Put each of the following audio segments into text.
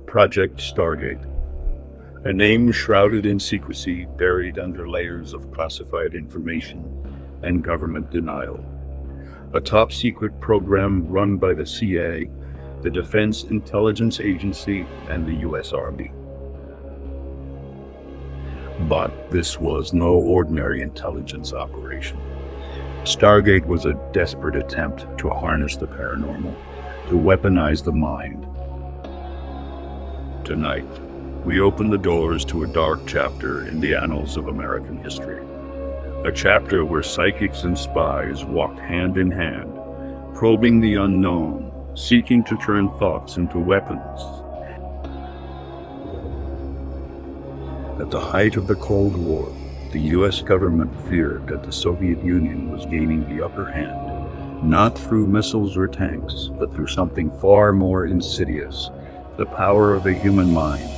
Project Stargate, a name shrouded in secrecy, buried under layers of classified information and government denial. A top-secret program run by the CIA, the Defense Intelligence Agency, and the U.S. Army. But this was no ordinary intelligence operation. Stargate was a desperate attempt to harness the paranormal, to weaponize the mind. Tonight, we open the doors to a dark chapter in the annals of American history. A chapter where psychics and spies walked hand in hand, probing the unknown, seeking to turn thoughts into weapons. At the height of the Cold War, the U.S. government feared that the Soviet Union was gaining the upper hand, not through missiles or tanks, but through something far more insidious, the power of the human mind.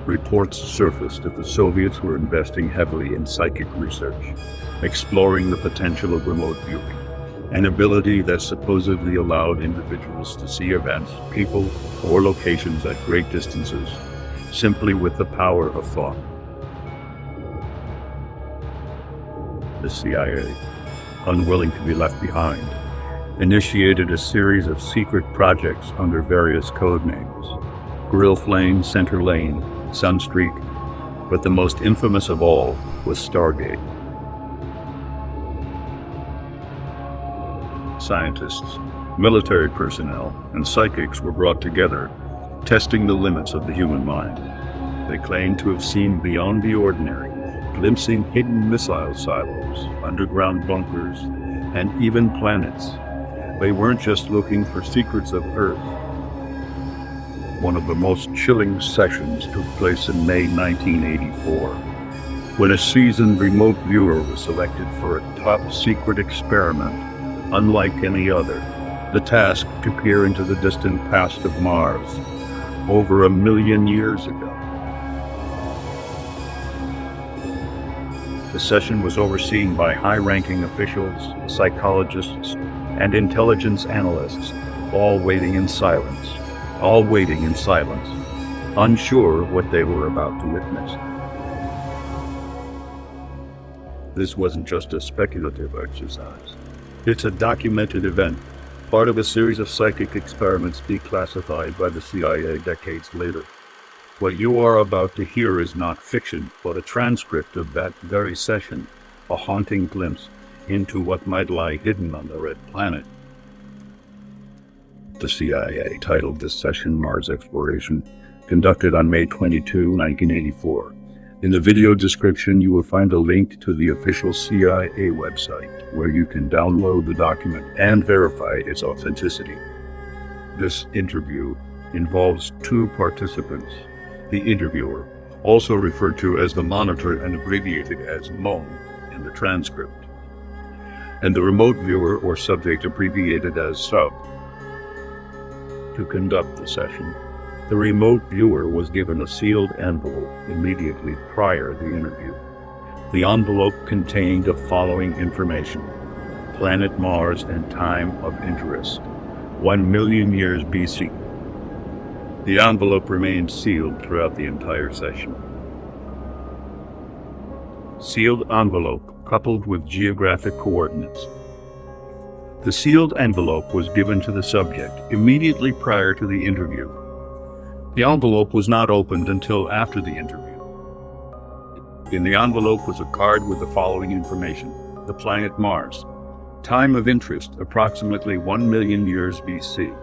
Reports surfaced that the Soviets were investing heavily in psychic research, exploring the potential of remote viewing, an ability that supposedly allowed individuals to see events, people, or locations at great distances, simply with the power of thought. The CIA, unwilling to be left behind, initiated a series of secret projects under various code names: Grill Flame, Center Lane, Sunstreak, but the most infamous of all was Stargate. Scientists, military personnel, and psychics were brought together, testing the limits of the human mind. They claimed to have seen beyond the ordinary, glimpsing hidden missile silos, underground bunkers, and even planets. They weren't just looking for secrets of Earth. One of the most chilling sessions took place in May 1984, when a seasoned remote viewer was selected for a top-secret experiment unlike any other, the task to peer into the distant past of Mars, over 1 million years ago. The session was overseen by high-ranking officials, psychologists, and intelligence analysts, all waiting in silence, unsure of what they were about to witness. This wasn't just a speculative exercise. It's a documented event, part of a series of psychic experiments declassified by the CIA decades later. What you are about to hear is not fiction, but a transcript of that very session, a haunting glimpse into what might lie hidden on the Red Planet. The CIA titled this session Mars Exploration, conducted on May 22, 1984. In the video description, you will find a link to the official CIA website, where you can download the document and verify its authenticity. This interview involves 2 participants: the interviewer, also referred to as the monitor and abbreviated as MON in the transcript, and the remote viewer or subject, abbreviated as SUB. To conduct the session, the remote viewer was given a sealed envelope immediately prior to the interview. The envelope contained the following information: planet Mars and time of interest, 1 million years BC. The envelope remained sealed throughout the entire session. Sealed envelope coupled with geographic coordinates. The sealed envelope was given to the subject immediately prior to the interview. The envelope was not opened until after the interview. In the envelope was a card with the following information: the planet Mars, time of interest approximately 1 million years BC,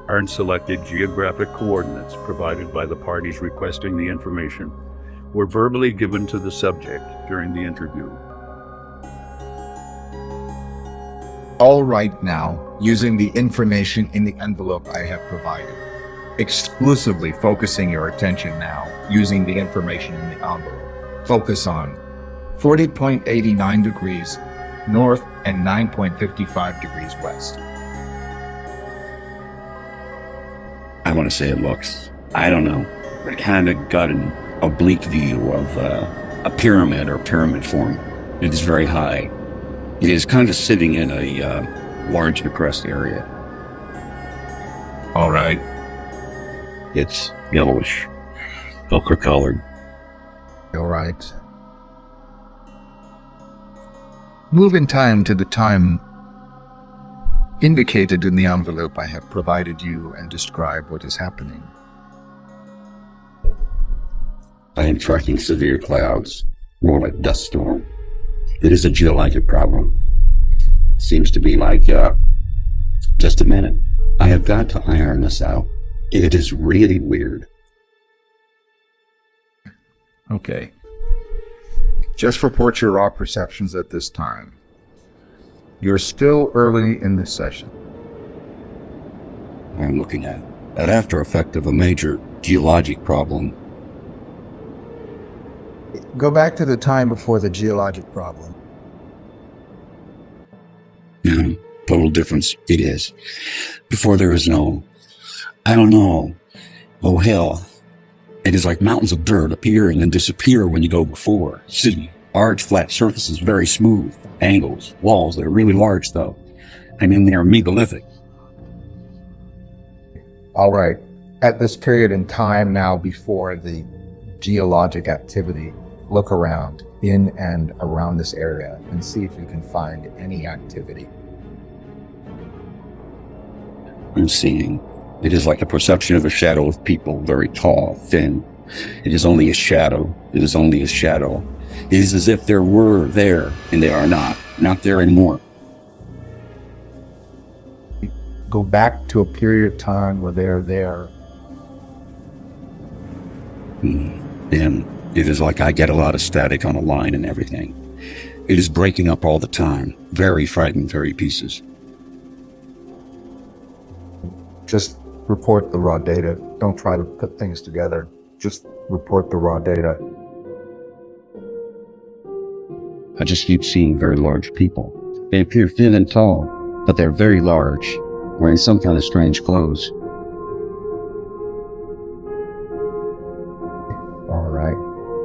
and selected geographic coordinates provided by the parties requesting the information were verbally given to the subject during the interview. All right, now, using the information in the envelope I have provided, exclusively focusing your attention now, using the information in the envelope. Focus on 40.89 degrees north and 9.55 degrees west. I want to say it looks, I don't know, but it kind of got an oblique view of a pyramid or pyramid form. It is very high. It is kind of sitting in a large depressed area. All right. It's yellowish, ochre colored. All right. Move in time to the time indicated in the envelope I have provided you and describe what is happening. I am tracking severe clouds, more like dust storm. It is a geologic problem. Seems to be like, just a minute. I have got to iron this out. It is really weird. Okay. Just report your raw perceptions at this time. You're still early in the session. I'm looking at an after effect of a major geologic problem. Go back to the time before the geologic problem. Yeah, total difference it is. Before there was no, I don't know, oh hell. It is like mountains of dirt appear and then disappear when you go before. City, large flat surfaces, very smooth. Angles, walls, they're really large though. I mean, they're megalithic. All right. At this period in time now before the geologic activity, look around in and around this area and see if you can find any activity. I'm seeing. It is like the perception of a shadow of people, very tall, thin. It is only a shadow. It is only a shadow. It is as if there were there, and they are not there anymore. Go back to a period of time where they're there. Then it is like I get a lot of static on a line and everything. It is breaking up all the time. Very fragmentary pieces. Just report the raw data. Don't try to put things together. Just report the raw data. I just keep seeing very large people. They appear thin and tall, but they're very large, wearing some kind of strange clothes. All right.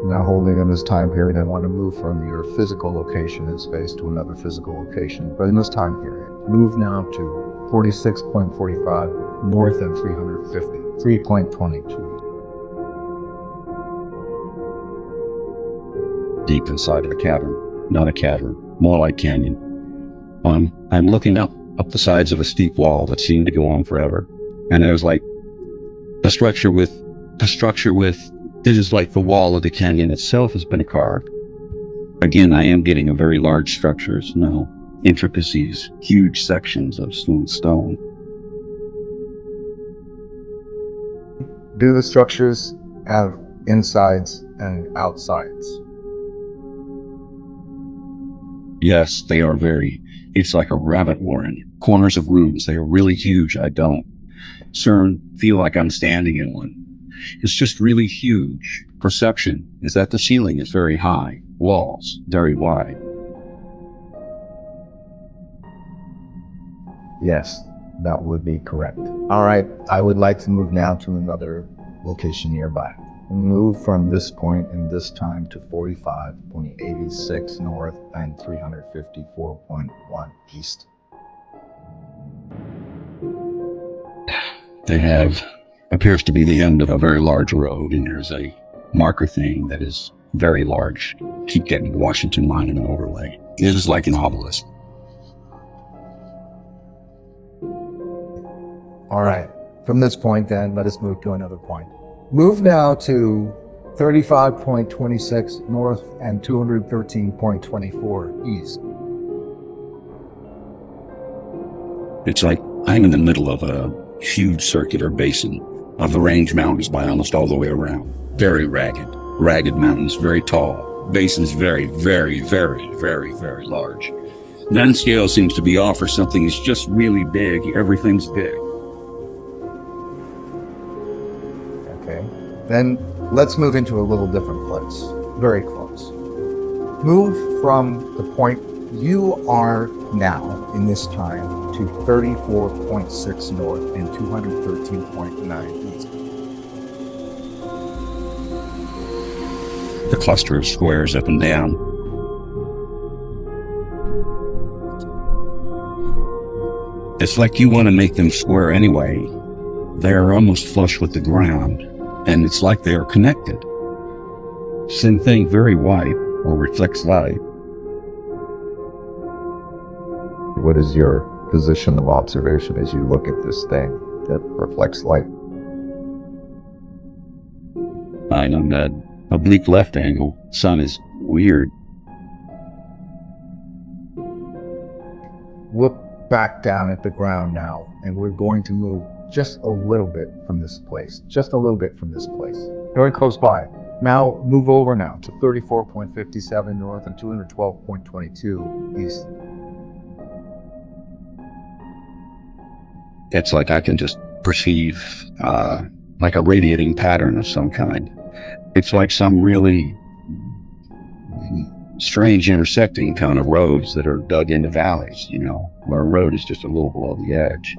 Now holding in this time period, I want to move from your physical location in space to another physical location. But in this time period, move now to 46.45 north and 350, 3.22. Deep inside of a cavern. Not a cavern, more like canyon. I'm looking up the sides of a steep wall that seemed to go on forever. And there's like a structure with, it is like the wall of the canyon itself has been carved. Again, I am getting a very large structures, no intricacies, huge sections of smooth stone. Do the structures have insides and outsides? Yes, they are it's like a rabbit warren. Corners of rooms, they are really huge. I don't feel like I'm standing in one. It's just really huge. Perception is that the ceiling is very high, walls very wide. Yes, that would be correct. All right, I would like to move now to another location nearby. Move from this point in this time to 45.86 north and 354.1 east. Appears to be the end of a very large road, and there's a marker thing that is very large. Keep getting the Washington line in an overlay. It is like an obelisk. All right, from this point then, let us move to another point. Move now to 35.26 north and 213.24 east. It's like I'm in the middle of a huge circular basin of the range mountains by almost all the way around. Very ragged mountains, very tall. Basins very, very, very, very, very large. None scale seems to be off for something that's just really big. Everything's big. Okay, then let's move into a little different place. Very close. Move from the point you are now in this time to 34.6 north and 213.9 east. The cluster of squares up and down. It's like you want to make them square anyway. They're almost flush with the ground, and it's like they are connected. Same thing, very white, or reflects light. What is your position of observation as you look at this thing that reflects light? I'm on that oblique left angle. Sun is weird. Look back down at the ground now, and we're going to move just a little bit from this place. Just a little bit from this place. Very close by. Now move over now to 34.57 north and 212.22 east. It's like I can just perceive like a radiating pattern of some kind. It's like some really strange intersecting kind of roads that are dug into valleys, you know, where a road is just a little below the edge.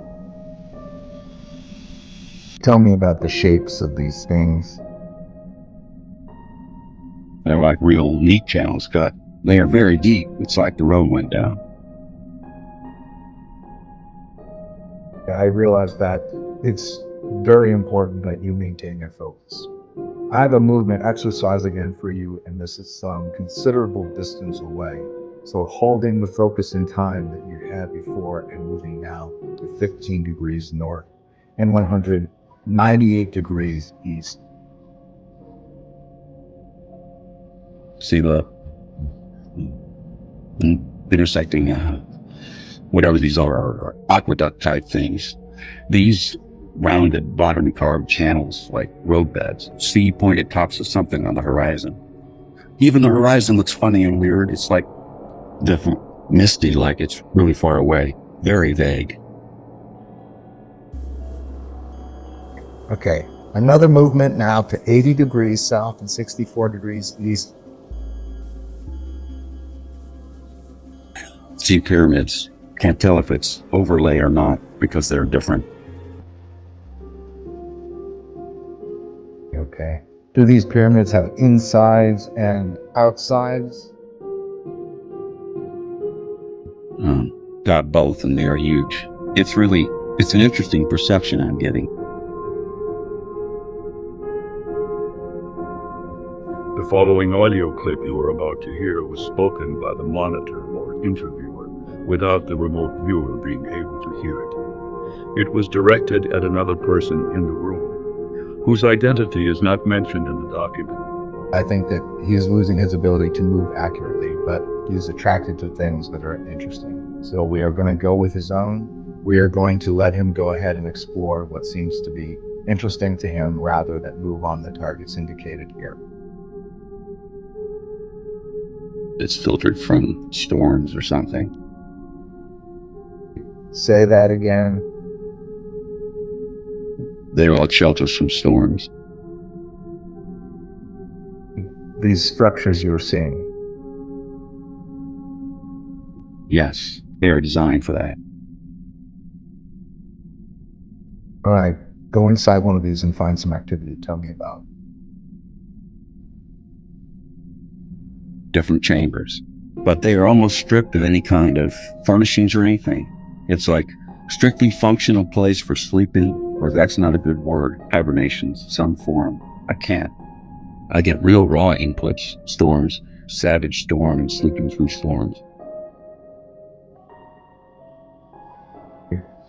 Tell me about the shapes of these things. They're like real neat channels cut. They are very deep. It's like the road went down. I realize that it's very important that you maintain your focus. I have a movement exercise again for you, and this is some considerable distance away. So holding the focus in time that you had before and moving now to 15 degrees north and 198 degrees east. See the intersecting, whatever these are aqueduct type things. These rounded bottom carved channels like roadbeds. See pointed tops of something on the horizon. Even the horizon looks funny and weird. It's like different, misty, like it's really far away. Very vague. Okay, another movement now to 80 degrees south and 64 degrees east. See pyramids. Can't tell if it's overlay or not because they're different. Okay. Do these pyramids have insides and outsides? Got both, and they are huge. It's an interesting perception I'm getting. The following audio clip you are about to hear was spoken by the monitor or interviewer without the remote viewer being able to hear it. It was directed at another person in the room, whose identity is not mentioned in the document. I think that he is losing his ability to move accurately, but he's attracted to things that are interesting. So we are going to go with his own. We are going to let him go ahead and explore what seems to be interesting to him rather than move on the targets indicated here. It's filtered from storms or something. Say that again. They're all shelters from storms. These structures you're seeing. Yes, they are designed for that. All right, go inside one of these and find some activity to tell me about. Different chambers, but they are almost stripped of any kind of furnishings or anything. It's like strictly functional place for sleeping, or that's not a good word, hibernations, some form. I get real raw inputs, storms, savage storm, and sleeping through storms.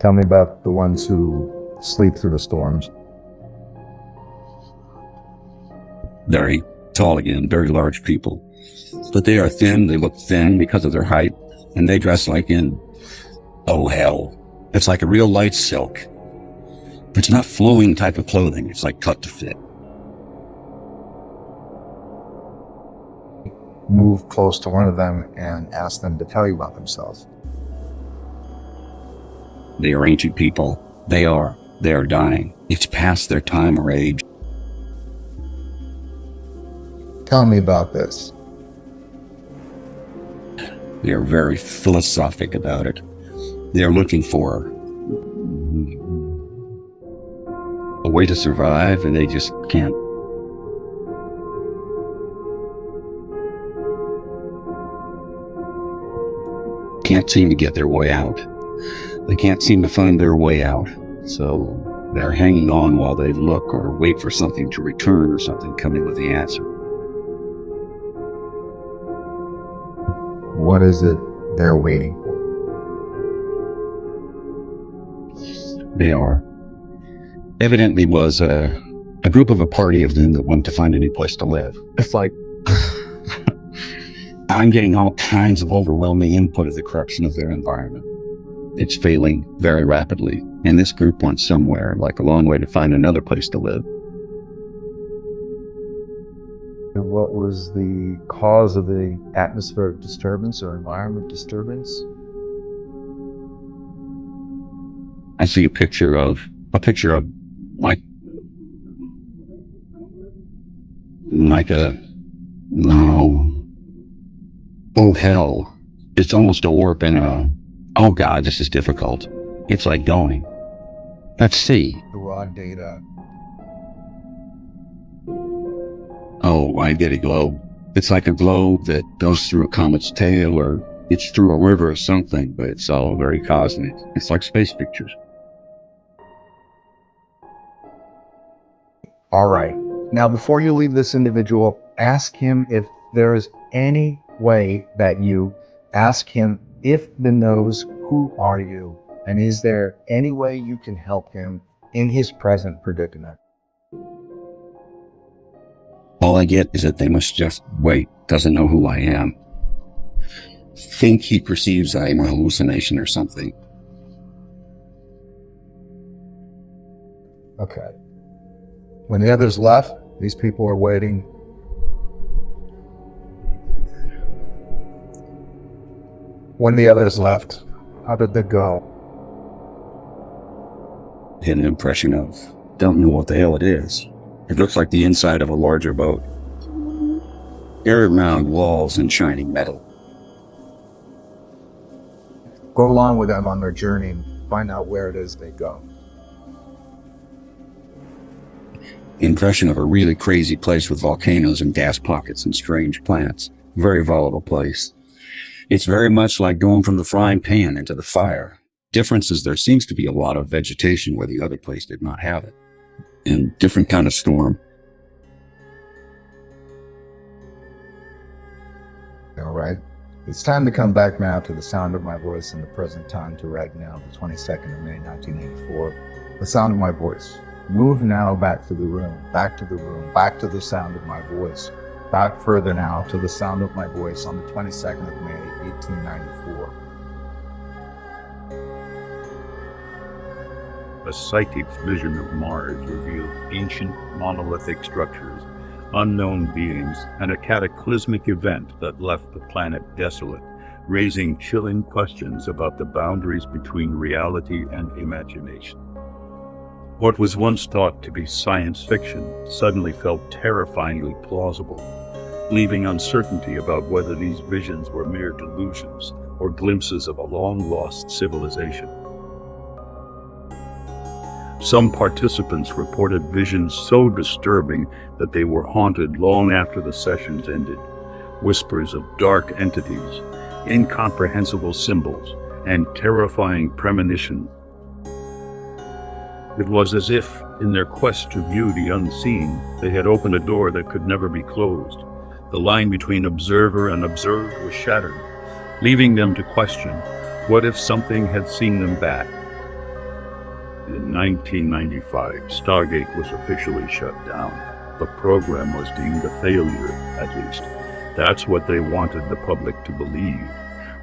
Tell me about the ones who sleep through the storms. Very tall again, very large people. But they are thin, they look thin because of their height, and they dress like in, oh hell, it's like a real light silk. It's not flowing type of clothing, it's like cut to fit. Move close to one of them and ask them to tell you about themselves. They are ancient people. They are dying. It's past their time or age. Tell me about this. They are very philosophic about it. They are looking for a way to survive, and they just can't. Can't seem to get their way out. They can't seem to find their way out. So They're hanging on while they look or wait for something to return or something coming with the answer. What is it they're waiting for? They are. Evidently was a group of a party of them that wanted to find a new place to live. It's like, I'm getting all kinds of overwhelming input of the corruption of their environment. It's failing very rapidly, and this group wants somewhere, like a long way to find another place to live. And what was the cause of the atmospheric disturbance or environment disturbance? I see a picture of like a, no, oh hell, it's almost a warp in a, oh God, this is difficult. It's like going. Let's see. The raw data. Oh, I get a globe. It's like a globe that goes through a comet's tail, or it's through a river or something, but it's all very cosmic. It's like space pictures. All right. Now, before you leave this individual, ask him if there is any way that you ask him if the knows who are you, and is there any way you can help him in his present predicament? All I get is that they must just wait, doesn't know who I am. Think he perceives I am a hallucination or something. Okay. When the others left, these people are waiting. When the others left, how did they go? Had an impression of, don't know what the hell it is. It looks like the inside of a larger boat. Air round walls and shining metal. Go along with them on their journey and find out where it is they go. Impression of a really crazy place with volcanoes and gas pockets and strange plants. Very volatile place. It's very much like going from the frying pan into the fire. Difference is there seems to be a lot of vegetation where the other place did not have it. And different kind of storm. All right. It's time to come back now to the sound of my voice in the present time to right now, the 22nd of May, 1984. The sound of my voice. Move now back to the room, back to the room, back to the sound of my voice. Back further now to the sound of my voice on the 22nd of May, 1894. A psychic vision of Mars revealed ancient monolithic structures, unknown beings, and a cataclysmic event that left the planet desolate, raising chilling questions about the boundaries between reality and imagination. What was once thought to be science fiction suddenly felt terrifyingly plausible, leaving uncertainty about whether these visions were mere delusions or glimpses of a long-lost civilization. Some participants reported visions so disturbing that they were haunted long after the sessions ended. Whispers of dark entities, incomprehensible symbols, and terrifying premonitions. It was as if, in their quest to view the unseen, they had opened a door that could never be closed. The line between observer and observed was shattered, leaving them to question, what if something had seen them back? In 1995, Stargate was officially shut down. The program was deemed a failure, at least. That's what they wanted the public to believe.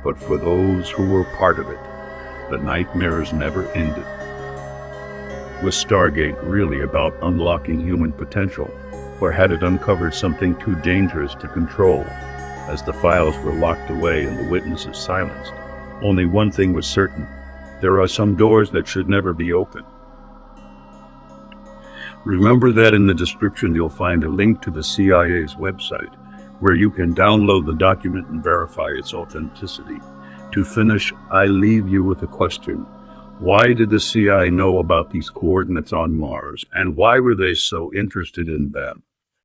But for those who were part of it, the nightmares never ended. Was Stargate really about unlocking human potential, or had it uncovered something too dangerous to control? As the files were locked away and the witnesses silenced, only one thing was certain: there are some doors that should never be opened. Remember that in the description you'll find a link to the CIA's website, where you can download the document and verify its authenticity. To finish, I leave you with a question. Why did the CIA know about these coordinates on Mars, and why were they so interested in them?